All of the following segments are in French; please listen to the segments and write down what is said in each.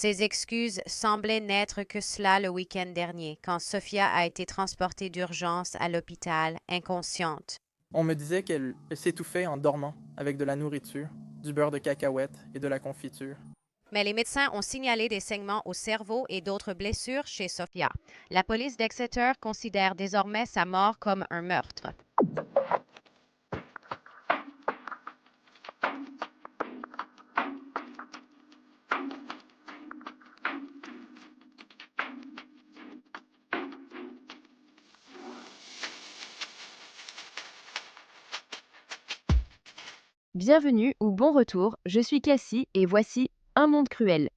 Ses excuses semblaient n'être que cela le week-end dernier, quand Sophia a été transportée d'urgence à l'hôpital, inconsciente. On me disait qu'elle s'étouffait en dormant, avec de la nourriture, du beurre de cacahuète et de la confiture. Mais les médecins ont signalé des saignements au cerveau et d'autres blessures chez Sophia. La police d'Exeter considère désormais sa mort comme un meurtre. Bienvenue ou bon retour, je suis Cassie et voici Un monde cruel.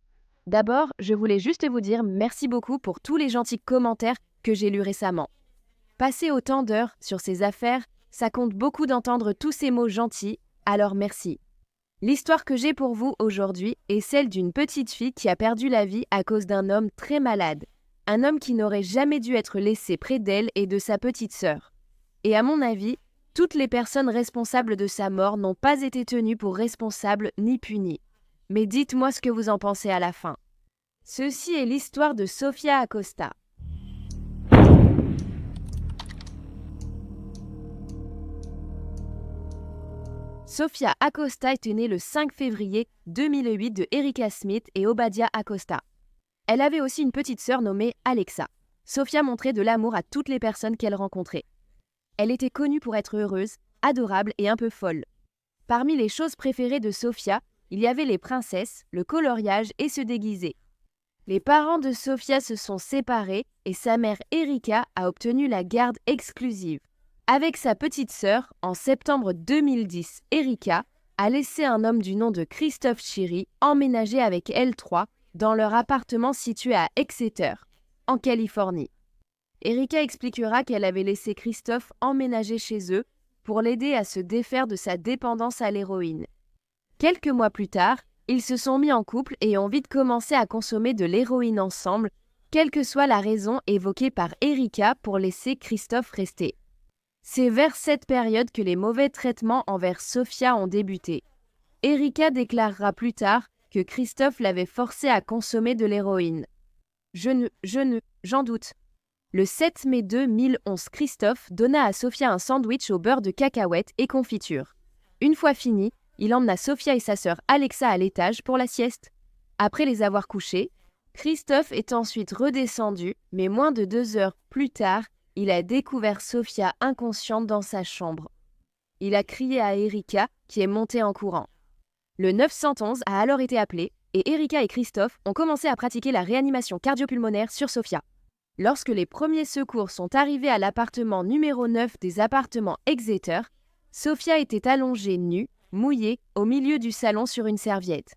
D'abord, je voulais juste vous dire merci beaucoup pour tous les gentils commentaires que j'ai lus récemment. Passer autant d'heures sur ces affaires, ça compte beaucoup d'entendre tous ces mots gentils, alors merci. L'histoire que j'ai pour vous aujourd'hui est celle d'une petite fille qui a perdu la vie à cause d'un homme très malade. Un homme qui n'aurait jamais dû être laissé près d'elle et de sa petite sœur. Et à mon avis, toutes les personnes responsables de sa mort n'ont pas été tenues pour responsables ni punies. Mais dites-moi ce que vous en pensez à la fin. Ceci est l'histoire de Sofia Acosta. Sofia Acosta était née le 5 février 2008 de Erika Smith et Obadiah Acosta. Elle avait aussi une petite sœur nommée Alexa. Sofia montrait de l'amour à toutes les personnes qu'elle rencontrait. Elle était connue pour être heureuse, adorable et un peu folle. Parmi les choses préférées de Sofia, il y avait les princesses, le coloriage et se déguiser. Les parents de Sofia se sont séparés et sa mère Erika a obtenu la garde exclusive. Avec sa petite sœur, en septembre 2010, Erika a laissé un homme du nom de Christophe Chiri emménager avec elle trois dans leur appartement situé à Exeter, en Californie. Erika expliquera qu'elle avait laissé Christophe emménager chez eux pour l'aider à se défaire de sa dépendance à l'héroïne. Quelques mois plus tard, ils se sont mis en couple et ont vite commencé à consommer de l'héroïne ensemble, quelle que soit la raison évoquée par Erika pour laisser Christophe rester. C'est vers cette période que les mauvais traitements envers Sofia ont débuté. Erika déclarera plus tard que Christophe l'avait forcée à consommer de l'héroïne. J'en doute. Le 7 mai 2011, Christophe donna à Sofia un sandwich au beurre de cacahuète et confiture. Une fois fini, il emmena Sofia et sa sœur Alexa à l'étage pour la sieste. Après les avoir couchés, Christophe est ensuite redescendu, mais moins de 2 heures plus tard, il a découvert Sofia inconsciente dans sa chambre. Il a crié à Erika, qui est montée en courant. Le 911 a alors été appelé, et Erika et Christophe ont commencé à pratiquer la réanimation cardiopulmonaire sur Sofia. Lorsque les premiers secours sont arrivés à l'appartement numéro 9 des appartements Exeter, Sofia était allongée nue, mouillée, au milieu du salon sur une serviette.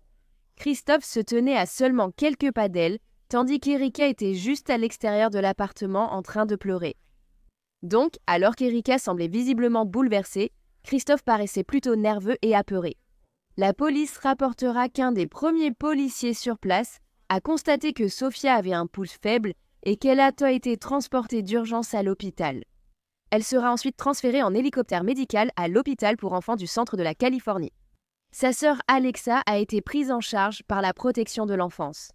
Christophe se tenait à seulement quelques pas d'elle, tandis qu'Erika était juste à l'extérieur de l'appartement en train de pleurer. Donc, alors qu'Erika semblait visiblement bouleversée, Christophe paraissait plutôt nerveux et apeuré. La police rapportera qu'un des premiers policiers sur place a constaté que Sofia avait un pouls faible et qu'elle a été transportée d'urgence à l'hôpital. Elle sera ensuite transférée en hélicoptère médical à l'hôpital pour enfants du centre de la Californie. Sa sœur Alexa a été prise en charge par la protection de l'enfance.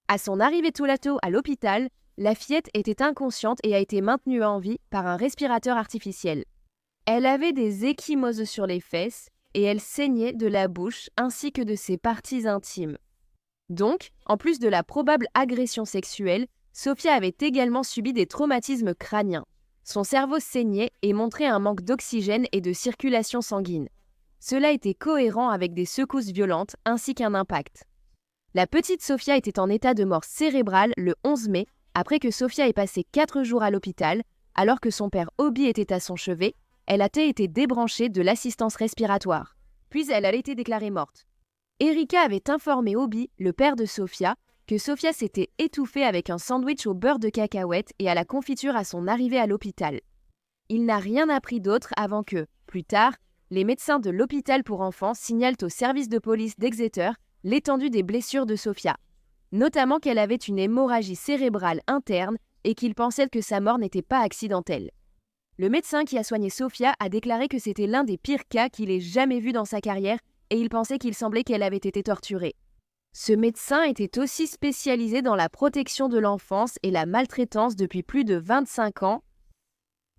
À son arrivée tout à l'hôpital, la fillette était inconsciente et a été maintenue en vie par un respirateur artificiel. Elle avait des ecchymoses sur les fesses et elle saignait de la bouche ainsi que de ses parties intimes. Donc, en plus de la probable agression sexuelle, Sofia avait également subi des traumatismes crâniens. Son cerveau saignait et montrait un manque d'oxygène et de circulation sanguine. Cela était cohérent avec des secousses violentes ainsi qu'un impact. La petite Sofia était en état de mort cérébrale le 11 mai, après que Sofia ait passé 4 jours à l'hôpital, alors que son père Obi était à son chevet. Elle a été débranchée de l'assistance respiratoire. Puis elle a été déclarée morte. Erika avait informé Obi, le père de Sofia, que Sofia s'était étouffée avec un sandwich au beurre de cacahuète et à la confiture à son arrivée à l'hôpital. Il n'a rien appris d'autre avant que, plus tard, les médecins de l'hôpital pour enfants signalent au service de police d'Exeter l'étendue des blessures de Sofia, notamment qu'elle avait une hémorragie cérébrale interne et qu'ils pensaient que sa mort n'était pas accidentelle. Le médecin qui a soigné Sofia a déclaré que c'était l'un des pires cas qu'il ait jamais vu dans sa carrière et il pensait qu'il semblait qu'elle avait été torturée. Ce médecin était aussi spécialisé dans la protection de l'enfance et la maltraitance depuis plus de 25 ans.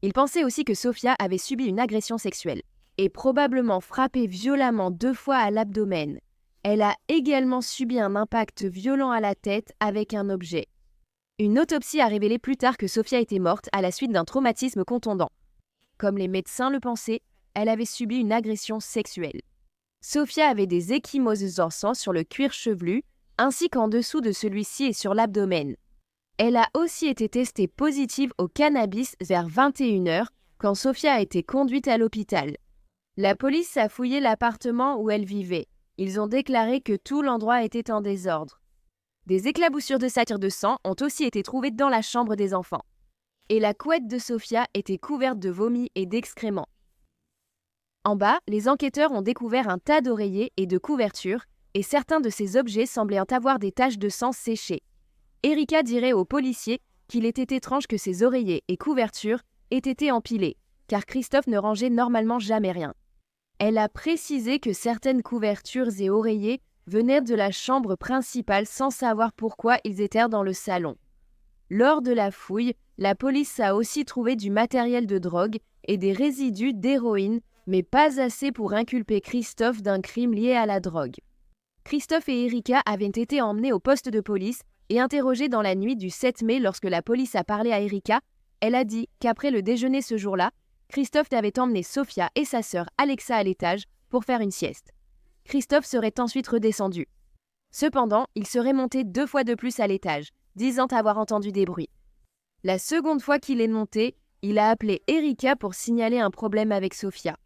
Il pensait aussi que Sofia avait subi une agression sexuelle et probablement frappé violemment 2 fois à l'abdomen. Elle a également subi un impact violent à la tête avec un objet. Une autopsie a révélé plus tard que Sofia était morte à la suite d'un traumatisme contondant. Comme les médecins le pensaient, elle avait subi une agression sexuelle. Sofia avait des ecchymoses en sang sur le cuir chevelu, ainsi qu'en dessous de celui-ci et sur l'abdomen. Elle a aussi été testée positive au cannabis vers 21h quand Sofia a été conduite à l'hôpital. La police a fouillé l'appartement où elle vivait. Ils ont déclaré que tout l'endroit était en désordre. Des éclaboussures de satire de sang ont aussi été trouvées dans la chambre des enfants. Et la couette de Sofia était couverte de vomi et d'excréments. En bas, les enquêteurs ont découvert un tas d'oreillers et de couvertures, et certains de ces objets semblaient avoir des taches de sang séchées. Erika dirait aux policiers qu'il était étrange que ces oreillers et couvertures aient été empilés, car Christophe ne rangeait normalement jamais rien. Elle a précisé que certaines couvertures et oreillers venaient de la chambre principale sans savoir pourquoi ils étaient dans le salon. Lors de la fouille, la police a aussi trouvé du matériel de drogue et des résidus d'héroïne, mais pas assez pour inculper Christophe d'un crime lié à la drogue. Christophe et Erika avaient été emmenés au poste de police et interrogés dans la nuit du 7 mai lorsque la police a parlé à Erika. Elle a dit qu'après le déjeuner ce jour-là, Christophe avait emmené Sofia et sa sœur Alexa à l'étage pour faire une sieste. Christophe serait ensuite redescendu. Cependant, il serait monté 2 fois de plus à l'étage, disant avoir entendu des bruits. La seconde fois qu'il est monté, il a appelé Erika pour signaler un problème avec Sofia.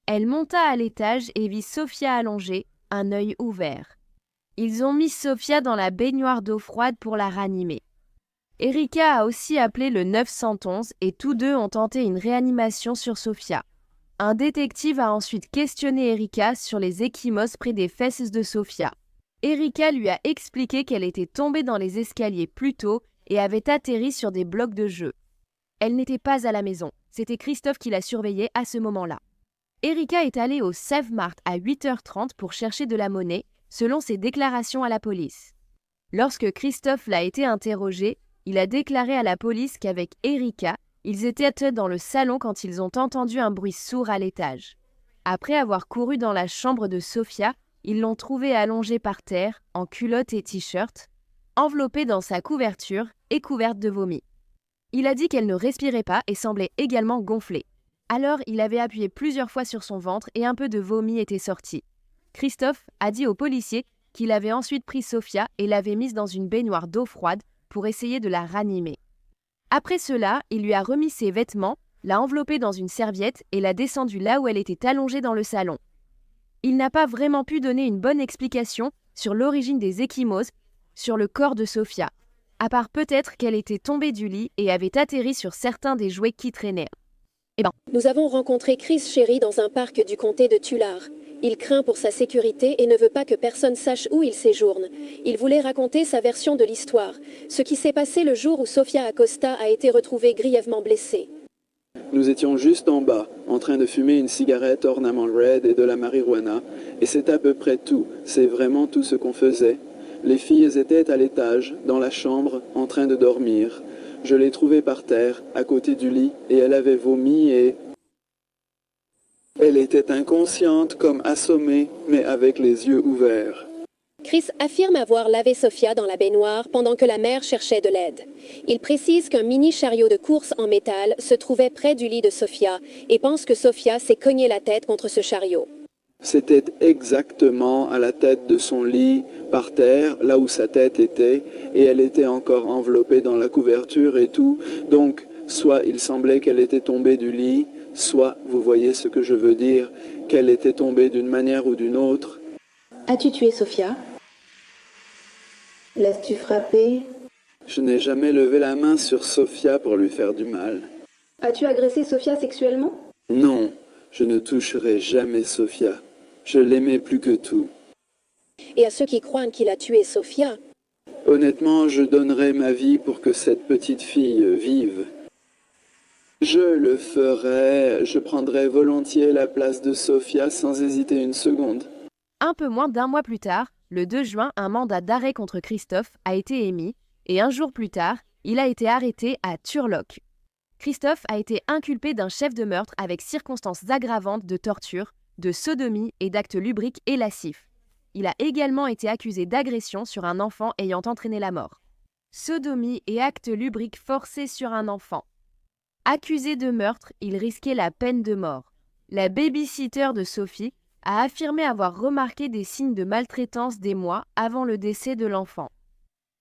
Elle monta à l'étage et vit Sofia allongée, un œil ouvert. Ils ont mis Sofia dans la baignoire d'eau froide pour la ranimer. Erika a aussi appelé le 911 et tous deux ont tenté une réanimation sur Sofia. Un détective a ensuite questionné Erika sur les ecchymoses près des fesses de Sofia. Erika lui a expliqué qu'elle était tombée dans les escaliers plus tôt et avait atterri sur des blocs de jeu. Elle n'était pas à la maison, c'était Christophe qui la surveillait à ce moment-là. Erika est allée au Save Mart à 8h30 pour chercher de la monnaie, selon ses déclarations à la police. Lorsque Christophe l'a été interrogé, il a déclaré à la police qu'avec Erika, ils étaient dans le salon quand ils ont entendu un bruit sourd à l'étage. Après avoir couru dans la chambre de Sofia, ils l'ont trouvée allongée par terre, en culotte et t-shirt, enveloppée dans sa couverture et couverte de vomi. Il a dit qu'elle ne respirait pas et semblait également gonflée. Alors, il avait appuyé plusieurs fois sur son ventre et un peu de vomi était sorti. Christophe a dit aux policiers qu'il avait ensuite pris Sofia et l'avait mise dans une baignoire d'eau froide pour essayer de la ranimer. Après cela, il lui a remis ses vêtements, l'a enveloppée dans une serviette et l'a descendue là où elle était allongée dans le salon. Il n'a pas vraiment pu donner une bonne explication sur l'origine des ecchymoses sur le corps de Sofia, à part peut-être qu'elle était tombée du lit et avait atterri sur certains des jouets qui traînaient. Nous avons rencontré Chris Sherry dans un parc du comté de Tulare. Il craint pour sa sécurité et ne veut pas que personne sache où il séjourne. Il voulait raconter sa version de l'histoire, ce qui s'est passé le jour où Sofia Acosta a été retrouvée grièvement blessée. Nous étions juste en bas, en train de fumer une cigarette ornament red et de la marijuana, et c'est à peu près tout, c'est vraiment tout ce qu'on faisait. Les filles étaient à l'étage, dans la chambre, en train de dormir. Je l'ai trouvée par terre, à côté du lit, et elle avait vomi et... Elle était inconsciente, comme assommée, mais avec les yeux ouverts. Chris affirme avoir lavé Sofia dans la baignoire pendant que la mère cherchait de l'aide. Il précise qu'un mini chariot de course en métal se trouvait près du lit de Sofia et pense que Sofia s'est cogné la tête contre ce chariot. C'était exactement à la tête de son lit, par terre, là où sa tête était, et elle était encore enveloppée dans la couverture et tout. Donc, soit il semblait qu'elle était tombée du lit, soit, vous voyez ce que je veux dire, qu'elle était tombée d'une manière ou d'une autre. As-tu tué Sofia? L'as-tu frappée? Je n'ai jamais levé la main sur Sofia pour lui faire du mal. As-tu agressé Sofia sexuellement? Non, je ne toucherai jamais Sofia. Je l'aimais plus que tout. Et à ceux qui croient qu'il a tué Sofia? Honnêtement, je donnerais ma vie pour que cette petite fille vive. Je le ferais, je prendrais volontiers la place de Sofia sans hésiter une seconde. Un peu moins d'1 mois plus tard, Le 2 juin, un mandat d'arrêt contre Christophe a été émis et un jour plus tard, il a été arrêté à Turlock. Christophe a été inculpé d'un chef de meurtre avec circonstances aggravantes de torture, de sodomie et d'actes lubriques et lascifs. Il a également été accusé d'agression sur un enfant ayant entraîné la mort. Sodomie et actes lubriques forcés sur un enfant. Accusé de meurtre, il risquait la peine de mort. La baby-sitter de Sophie a affirmé avoir remarqué des signes de maltraitance des mois avant le décès de l'enfant.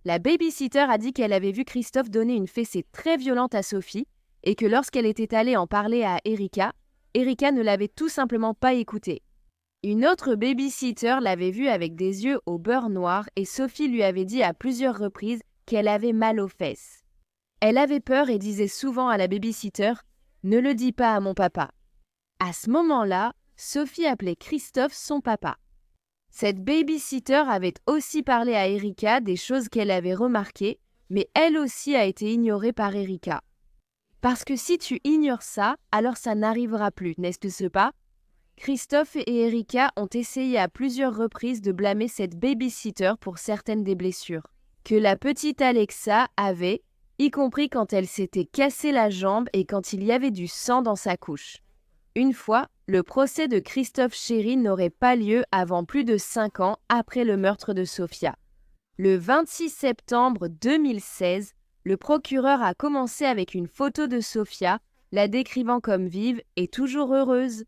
La baby-sitter a dit qu'elle avait vu Christophe donner une fessée très violente à Sophie et que lorsqu'elle était allée en parler à Erika, Erika ne l'avait tout simplement pas écoutée. Une autre baby-sitter l'avait vue avec des yeux au beurre noir et Sophie lui avait dit à plusieurs reprises qu'elle avait mal aux fesses. Elle avait peur et disait souvent à la baby-sitter « Ne le dis pas à mon papa ». À ce moment-là, Sophie appelait Christophe son papa. Cette baby-sitter avait aussi parlé à Erika des choses qu'elle avait remarquées, mais elle aussi a été ignorée par Erika. Parce que si tu ignores ça, alors ça n'arrivera plus, n'est-ce pas? Christophe et Erika ont essayé à plusieurs reprises de blâmer cette baby-sitter pour certaines des blessures que la petite Alexa avait, y compris quand elle s'était cassé la jambe et quand il y avait du sang dans sa couche. Une fois, le procès de Christophe Chéry n'aurait pas lieu avant plus de 5 ans après le meurtre de Sophia. Le 26 septembre 2016, le procureur a commencé avec une photo de Sophia, la décrivant comme vive et toujours heureuse.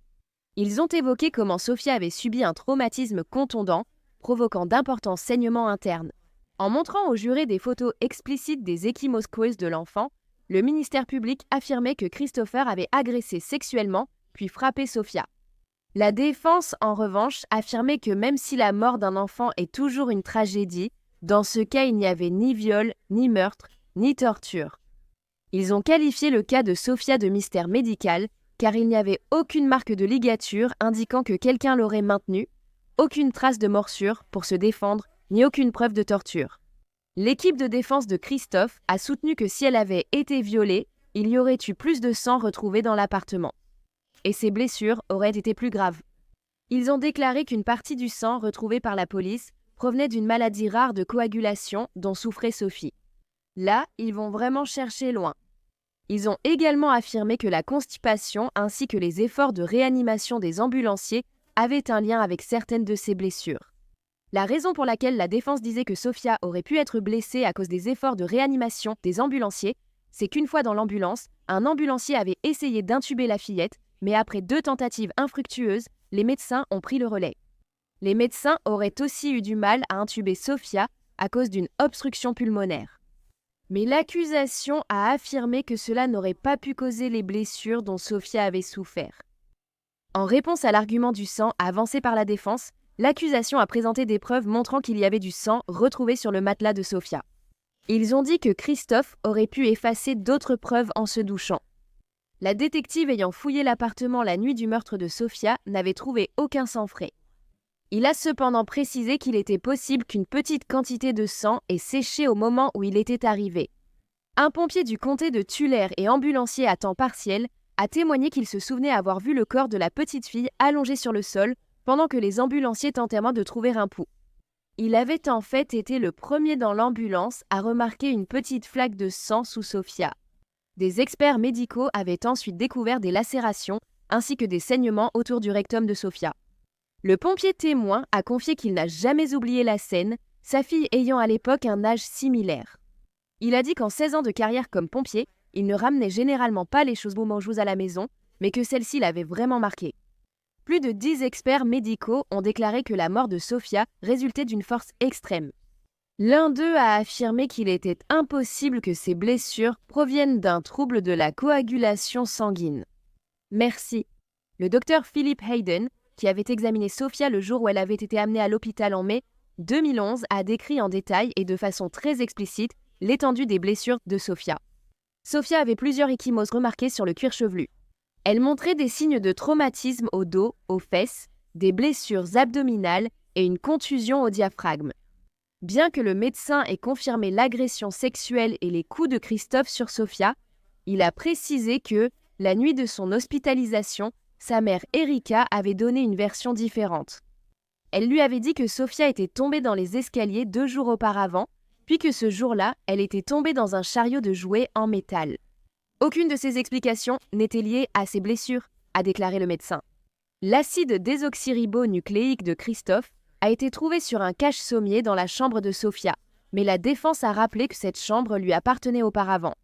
Ils ont évoqué comment Sophia avait subi un traumatisme contondant, provoquant d'importants saignements internes. En montrant aux jurés des photos explicites des ecchymoscoes de l'enfant, le ministère public affirmait que Christopher avait agressé sexuellement puis frappé Sophia. La défense, en revanche, affirmait que même si la mort d'un enfant est toujours une tragédie, dans ce cas il n'y avait ni viol, ni meurtre, ni torture. Ils ont qualifié le cas de Sophia de mystère médical, car il n'y avait aucune marque de ligature indiquant que quelqu'un l'aurait maintenue, aucune trace de morsure pour se défendre, ni aucune preuve de torture. L'équipe de défense de Christophe a soutenu que si elle avait été violée, il y aurait eu plus de sang retrouvé dans l'appartement. Et ses blessures auraient été plus graves. Ils ont déclaré qu'une partie du sang retrouvé par la police provenait d'une maladie rare de coagulation dont souffrait Sophie. Là, ils vont vraiment chercher loin. Ils ont également affirmé que la constipation ainsi que les efforts de réanimation des ambulanciers avaient un lien avec certaines de ces blessures. La raison pour laquelle la défense disait que Sophia aurait pu être blessée à cause des efforts de réanimation des ambulanciers, c'est qu'une fois dans l'ambulance, un ambulancier avait essayé d'intuber la fillette, mais après 2 tentatives infructueuses, les médecins ont pris le relais. Les médecins auraient aussi eu du mal à intuber Sophia à cause d'une obstruction pulmonaire. Mais l'accusation a affirmé que cela n'aurait pas pu causer les blessures dont Sophia avait souffert. En réponse à l'argument du sang avancé par la défense, l'accusation a présenté des preuves montrant qu'il y avait du sang retrouvé sur le matelas de Sophia. Ils ont dit que Christophe aurait pu effacer d'autres preuves en se douchant. La détective ayant fouillé l'appartement la nuit du meurtre de Sophia n'avait trouvé aucun sang frais. Il a cependant précisé qu'il était possible qu'une petite quantité de sang ait séché au moment où il était arrivé. Un pompier du comté de Tulare et ambulancier à temps partiel a témoigné qu'il se souvenait avoir vu le corps de la petite fille allongé sur le sol pendant que les ambulanciers tentaient de trouver un pouls. Il avait en fait été le premier dans l'ambulance à remarquer une petite flaque de sang sous Sophia. Des experts médicaux avaient ensuite découvert des lacérations ainsi que des saignements autour du rectum de Sophia. Le pompier témoin a confié qu'il n'a jamais oublié la scène, sa fille ayant à l'époque un âge similaire. Il a dit qu'en 16 ans de carrière comme pompier, il ne ramenait généralement pas les choses bonjour à la maison, mais que celle-ci l'avait vraiment marqué. Plus de 10 experts médicaux ont déclaré que la mort de Sophia résultait d'une force extrême. L'un d'eux a affirmé qu'il était impossible que ces blessures proviennent d'un trouble de la coagulation sanguine. Merci. Le docteur Philip Hayden, qui avait examiné Sophia le jour où elle avait été amenée à l'hôpital en mai 2011, a décrit en détail et de façon très explicite l'étendue des blessures de Sophia. Sophia avait plusieurs ecchymoses remarquées sur le cuir chevelu. Elle montrait des signes de traumatisme au dos, aux fesses, des blessures abdominales et une contusion au diaphragme. Bien que le médecin ait confirmé l'agression sexuelle et les coups de Christophe sur Sophia, il a précisé que, la nuit de son hospitalisation, sa mère Erika avait donné une version différente. Elle lui avait dit que Sofia était tombée dans les escaliers 2 jours auparavant, puis que ce jour-là, elle était tombée dans un chariot de jouets en métal. Aucune de ces explications n'était liée à ses blessures, a déclaré le médecin. L'acide désoxyribonucléique de Christophe a été trouvé sur un cache-sommier dans la chambre de Sofia, mais la défense a rappelé que cette chambre lui appartenait auparavant.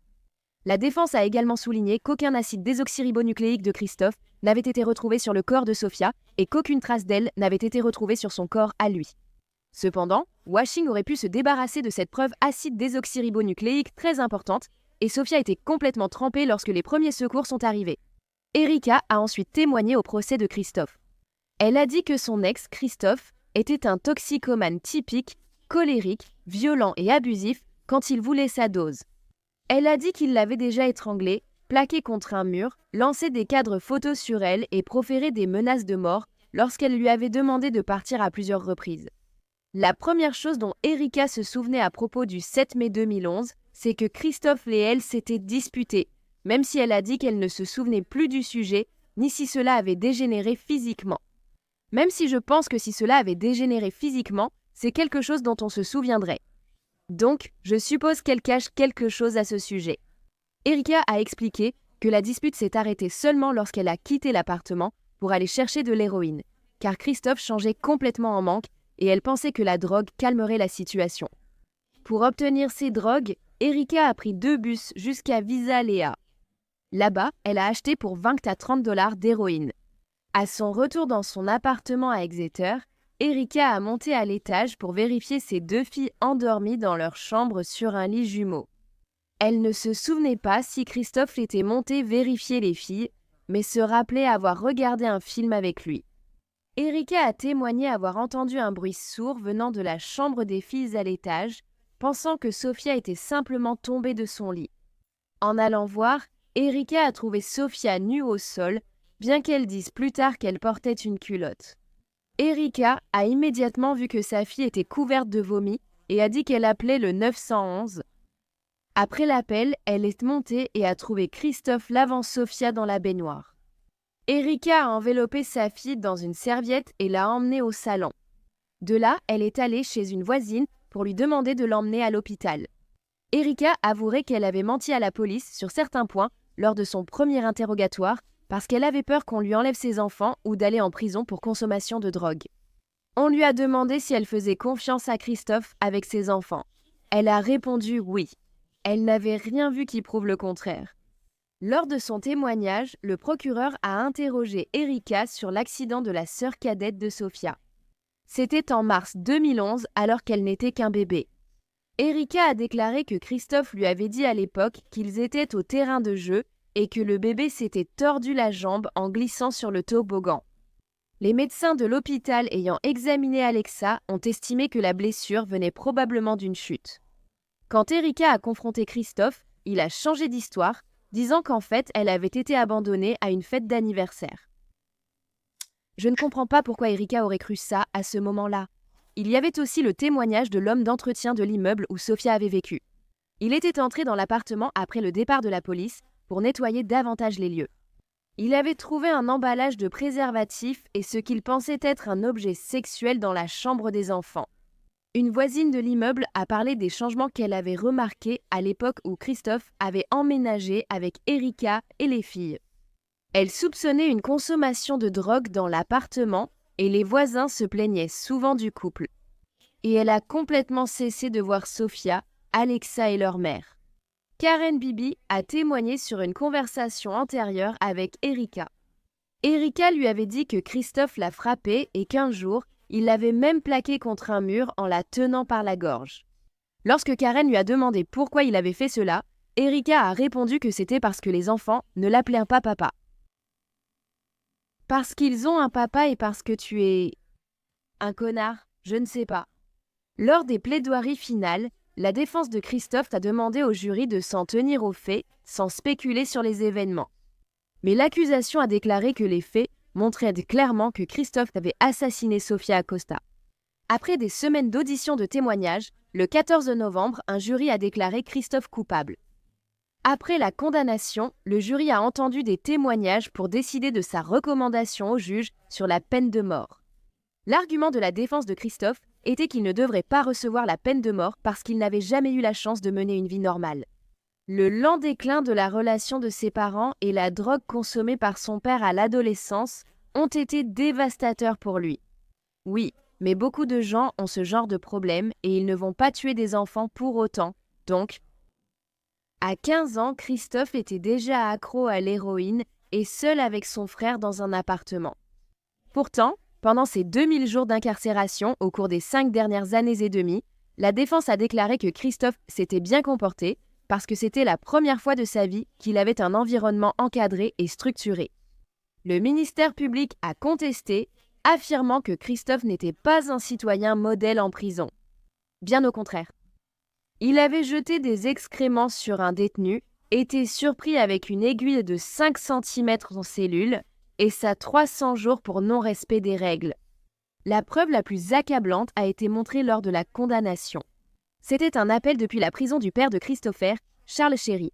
La défense a également souligné qu'aucun acide désoxyribonucléique de Christophe n'avait été retrouvé sur le corps de Sofia et qu'aucune trace d'elle n'avait été retrouvée sur son corps à lui. Cependant, Washing aurait pu se débarrasser de cette preuve acide désoxyribonucléique très importante et Sofia était complètement trempée lorsque les premiers secours sont arrivés. Erika a ensuite témoigné au procès de Christophe. Elle a dit que son ex, Christophe, était un toxicomane typique, colérique, violent et abusif quand il voulait sa dose. Elle a dit qu'il l'avait déjà étranglée, plaquée contre un mur, lancé des cadres photos sur elle et proféré des menaces de mort lorsqu'elle lui avait demandé de partir à plusieurs reprises. La première chose dont Erika se souvenait à propos du 7 mai 2011, c'est que Christophe et elle s'étaient disputés, même si elle a dit qu'elle ne se souvenait plus du sujet, ni si cela avait dégénéré physiquement. Même si je pense que si cela avait dégénéré physiquement, c'est quelque chose dont on se souviendrait. Donc, je suppose qu'elle cache quelque chose à ce sujet. Erika a expliqué que la dispute s'est arrêtée seulement lorsqu'elle a quitté l'appartement pour aller chercher de l'héroïne, car Christophe changeait complètement en manque et elle pensait que la drogue calmerait la situation. Pour obtenir ces drogues, Erika a pris 2 bus jusqu'à Visalia. Là-bas, elle a acheté pour 20 à 30 $ d'héroïne. À son retour dans son appartement à Exeter, Erika a monté à l'étage pour vérifier ses 2 filles endormies dans leur chambre sur un lit jumeau. Elle ne se souvenait pas si Christophe était monté vérifier les filles, mais se rappelait avoir regardé un film avec lui. Erika a témoigné avoir entendu un bruit sourd venant de la chambre des filles à l'étage, pensant que Sofia était simplement tombée de son lit. En allant voir, Erika a trouvé Sofia nue au sol, bien qu'elle dise plus tard qu'elle portait une culotte. Erika a immédiatement vu que sa fille était couverte de vomi et a dit qu'elle appelait le 911. Après l'appel, elle est montée et a trouvé Christophe lavant Sofia dans la baignoire. Erika a enveloppé sa fille dans une serviette et l'a emmenée au salon. De là, elle est allée chez une voisine pour lui demander de l'emmener à l'hôpital. Erika avouerait qu'elle avait menti à la police sur certains points lors de son premier interrogatoire parce qu'elle avait peur qu'on lui enlève ses enfants ou d'aller en prison pour consommation de drogue. On lui a demandé si elle faisait confiance à Christophe avec ses enfants. Elle a répondu oui. Elle n'avait rien vu qui prouve le contraire. Lors de son témoignage, le procureur a interrogé Erika sur l'accident de la sœur cadette de Sofia. C'était en mars 2011 alors qu'elle n'était qu'un bébé. Erika a déclaré que Christophe lui avait dit à l'époque qu'ils étaient au terrain de jeu et que le bébé s'était tordu la jambe en glissant sur le toboggan. Les médecins de l'hôpital ayant examiné Alexa ont estimé que la blessure venait probablement d'une chute. Quand Erika a confronté Christophe, il a changé d'histoire, disant qu'en fait, elle avait été abandonnée à une fête d'anniversaire. Je ne comprends pas pourquoi Erika aurait cru ça à ce moment-là. Il y avait aussi le témoignage de l'homme d'entretien de l'immeuble où Sofia avait vécu. Il était entré dans l'appartement après le départ de la police pour nettoyer davantage les lieux. Il avait trouvé un emballage de préservatifs et ce qu'il pensait être un objet sexuel dans la chambre des enfants. Une voisine de l'immeuble a parlé des changements qu'elle avait remarqués à l'époque où Christophe avait emménagé avec Erika et les filles. Elle soupçonnait une consommation de drogue dans l'appartement et les voisins se plaignaient souvent du couple. Et elle a complètement cessé de voir Sofia, Alexa et leur mère. Karen Bibi a témoigné sur une conversation antérieure avec Erika. Erika lui avait dit que Christophe l'a frappée et qu'un jour, il l'avait même plaquée contre un mur en la tenant par la gorge. Lorsque Karen lui a demandé pourquoi il avait fait cela, Erika a répondu que c'était parce que les enfants ne l'appelaient pas papa. Parce qu'ils ont un papa et parce que tu es un connard, je ne sais pas. Lors des plaidoiries finales, la défense de Christophe a demandé au jury de s'en tenir aux faits sans spéculer sur les événements. Mais l'accusation a déclaré que les faits montraient clairement que Christophe avait assassiné Sofia Acosta. Après des semaines d'auditions de témoignages, le 14 novembre, un jury a déclaré Christophe coupable. Après la condamnation, le jury a entendu des témoignages pour décider de sa recommandation au juge sur la peine de mort. L'argument de la défense de Christophe était qu'il ne devrait pas recevoir la peine de mort parce qu'il n'avait jamais eu la chance de mener une vie normale. Le lent déclin de la relation de ses parents et la drogue consommée par son père à l'adolescence ont été dévastateurs pour lui. Oui, mais beaucoup de gens ont ce genre de problème et ils ne vont pas tuer des enfants pour autant, donc... À 15 ans, Christophe était déjà accro à l'héroïne et seul avec son frère dans un appartement. Pourtant, pendant ses 2000 jours d'incarcération au cours des 5 dernières années et demie, la défense a déclaré que Christophe s'était bien comporté parce que c'était la première fois de sa vie qu'il avait un environnement encadré et structuré. Le ministère public a contesté, affirmant que Christophe n'était pas un citoyen modèle en prison. Bien au contraire. Il avait jeté des excréments sur un détenu, été surpris avec une aiguille de 5 cm en cellule et ça 300 jours pour non-respect des règles. La preuve la plus accablante a été montrée lors de la condamnation. C'était un appel depuis la prison du père de Christopher, Charles Sherry.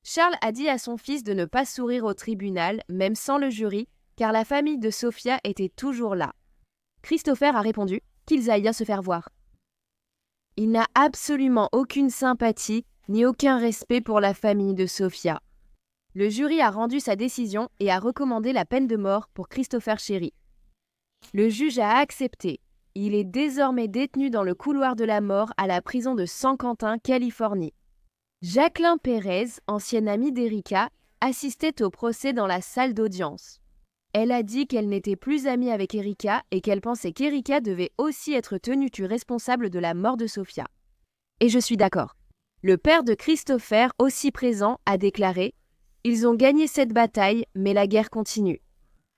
Charles a dit à son fils de ne pas sourire au tribunal, même sans le jury, car la famille de Sophia était toujours là. Christopher a répondu qu'ils aillent bien se faire voir. Il n'a absolument aucune sympathie ni aucun respect pour la famille de Sophia. Le jury a rendu sa décision et a recommandé la peine de mort pour Christopher Sherry. Le juge a accepté. Il est désormais détenu dans le couloir de la mort à la prison de San Quentin, Californie. Jacqueline Pérez, ancienne amie d'Erika, assistait au procès dans la salle d'audience. Elle a dit qu'elle n'était plus amie avec Erika et qu'elle pensait qu'Erika devait aussi être tenue responsable de la mort de Sophia. Et je suis d'accord. Le père de Christopher, aussi présent, a déclaré « Ils ont gagné cette bataille, mais la guerre continue.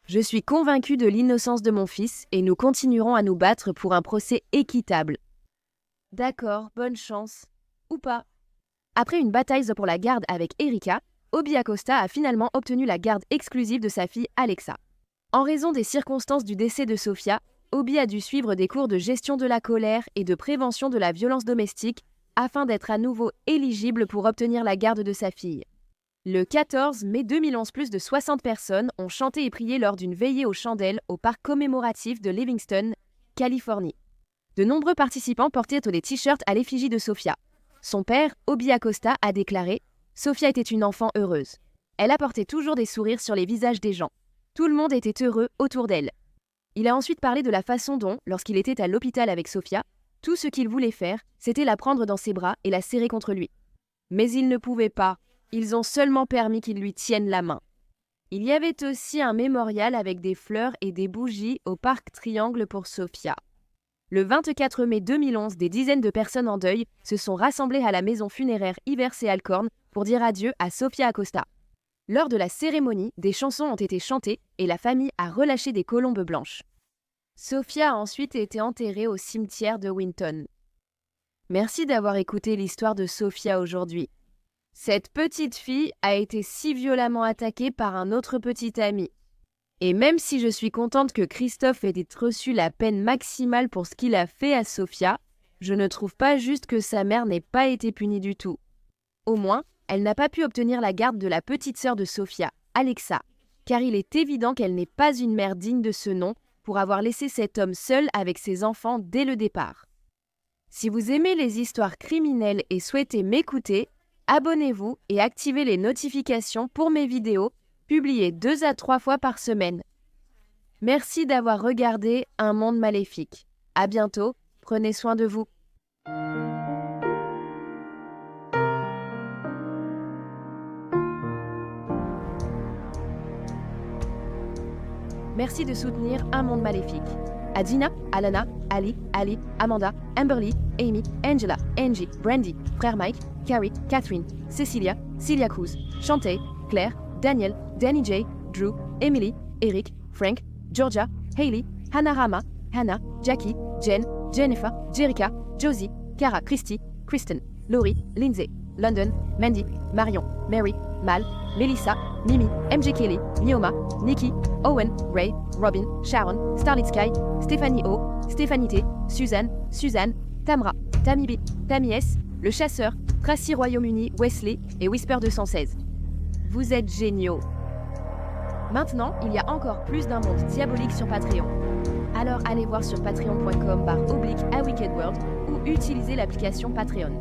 Je suis convaincu de l'innocence de mon fils et nous continuerons à nous battre pour un procès équitable. » D'accord, bonne chance. Ou pas. Après une bataille pour la garde avec Erika, Obi Acosta a finalement obtenu la garde exclusive de sa fille Alexa. En raison des circonstances du décès de Sophia, Obi a dû suivre des cours de gestion de la colère et de prévention de la violence domestique afin d'être à nouveau éligible pour obtenir la garde de sa fille. Le 14 mai 2011, plus de 60 personnes ont chanté et prié lors d'une veillée aux chandelles au parc commémoratif de Livingston, Californie. De nombreux participants portaient des t-shirts à l'effigie de Sophia. Son père, Obi Acosta, a déclaré « Sophia était une enfant heureuse. Elle apportait toujours des sourires sur les visages des gens. Tout le monde était heureux autour d'elle. » Il a ensuite parlé de la façon dont, lorsqu'il était à l'hôpital avec Sophia, tout ce qu'il voulait faire, c'était la prendre dans ses bras et la serrer contre lui. Mais il ne pouvait pas. Ils ont seulement permis qu'il lui tienne la main. Il y avait aussi un mémorial avec des fleurs et des bougies au parc Triangle pour Sophia. Le 24 mai 2011, des dizaines de personnes en deuil se sont rassemblées à la maison funéraire Ivers et Alcorn pour dire adieu à Sophia Acosta. Lors de la cérémonie, des chansons ont été chantées et la famille a relâché des colombes blanches. Sophia a ensuite été enterrée au cimetière de Winton. Merci d'avoir écouté l'histoire de Sophia aujourd'hui. Cette petite fille a été si violemment attaquée par un autre petit ami. Et même si je suis contente que Christophe ait reçu la peine maximale pour ce qu'il a fait à Sophia, je ne trouve pas juste que sa mère n'ait pas été punie du tout. Au moins, elle n'a pas pu obtenir la garde de la petite sœur de Sophia, Alexa, car il est évident qu'elle n'est pas une mère digne de ce nom pour avoir laissé cet homme seul avec ses enfants dès le départ. Si vous aimez les histoires criminelles et souhaitez m'écouter, abonnez-vous et activez les notifications pour mes vidéos publiées 2 à 3 fois par semaine. Merci d'avoir regardé Un monde maléfique. À bientôt, prenez soin de vous. Merci de soutenir Un monde maléfique. À Gina, Alana, Ali, Amanda, Amberly, Amy, Angela, Angie, Brandy, frère Mike, Carrie, Catherine, Cecilia, Celia Cruz, Chantay, Claire, Daniel, Danny J, Drew, Emily, Eric, Frank, Georgia, Hailey, Hannah Rama, Hannah, Jackie, Jen, Jennifer, Jerica, Josie, Cara, Christy, Kristen, Laurie, Lindsay, London, Mandy, Marion, Mary, Mal, Melissa, Mimi, MJ Kelly, Nioma, Nikki, Owen, Ray, Robin, Sharon, Starlit Sky, Stéphanie O, Stéphanie T, Suzanne, Tamra, Tammy B, Tammy S, Le Chasseur, Tracy Royaume-Uni, Wesley et Whisper 216. Vous êtes géniaux. Maintenant, il y a encore plus d'un monde diabolique sur Patreon. Alors allez voir sur patreon.com/@wickedworld ou utilisez l'application Patreon.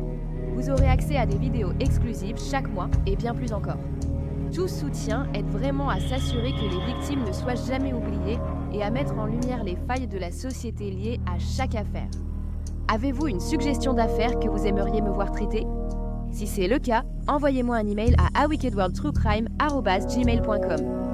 Vous aurez accès à des vidéos exclusives chaque mois et bien plus encore. Tout soutien aide vraiment à s'assurer que les victimes ne soient jamais oubliées et à mettre en lumière les failles de la société liées à chaque affaire. Avez-vous une suggestion d'affaire que vous aimeriez me voir traiter ? Si c'est le cas, envoyez-moi un email à awickedworldtruecrime@gmail.com.